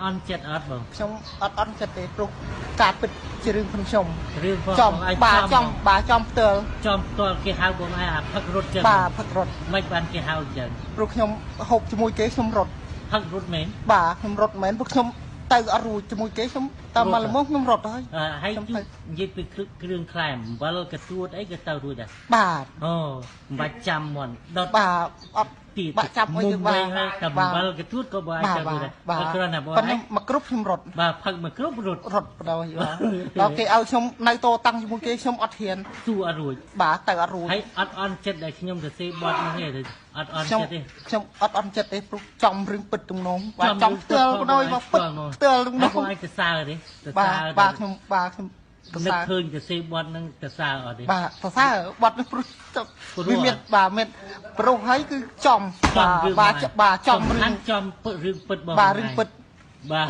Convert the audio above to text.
អន់ចិត្តអត់បង ខ្ញុំអត់ចិត្តទេព្រោះការពិតជារឿងខ្ញុំខ្ញុំ រឿងផង ចំបាទចំផ្ទាល់ ចំផ្ទាល់គេហៅបងឯងអាផឹករត់ចឹង បាទផឹករត់ មិនបានគេហៅចឹង ព្រោះខ្ញុំហូបជាមួយគេខ្ញុំរត់ ផឹករត់មែន បាទខ្ញុំរត់មែនព្រោះខ្ញុំទៅអត់រួចជាមួយគេខ្ញុំតាមមកល្មមខ្ញុំរត់ហើយ ហើយនិយាយពីគ្រឿងខ្លែមអំបិលកទួតអីក៏ទៅរួចដែរ បាទ អូមិនបាច់ចាំមុនដុត បាទអត់ ទី បាក់ចាប់អីទៅបាទ តែអំបិលកទួតក៏បងឯងទៅរួចដែរគ្រាន់តែបង ប៉ុន្តែ ឯង មកគ្រប់ខ្ញុំរត់ បាទផឹកមកគ្រប់រត់ រត់បដ ாய் ដល់គេឲ្យខ្ញុំនៅតតាំងជាមួយគេខ្ញុំអត់ហ៊ាន ទូអត់រួច បាទទៅអត់រួច ហើយអត់អន់ចិត្តដែលខ្ញុំទៅសេបត់នោះទេអត់អន់ចិត្តទេ ខ្ញុំអត់អន់ចិត្តទេព្រោះចំរឿងពិតទំនងបាទចំផ្ទាល់បដ ாய் មកពិតផ្ទាល់ទំន បង ង ឯងទៅសើទេទៅ បា សើ ទបាទខ្ញុំទៅ នឹក សើ ឃើញទៅសេបត់នឹងទៅសើអត់ទេ បាទសរសើរបត់នេះព្រោះវាមានបាទមានប្រុសហើយគឺចំបាទចំរឿង ចំរឿងពិតបង បាទរឿងពិត បាទ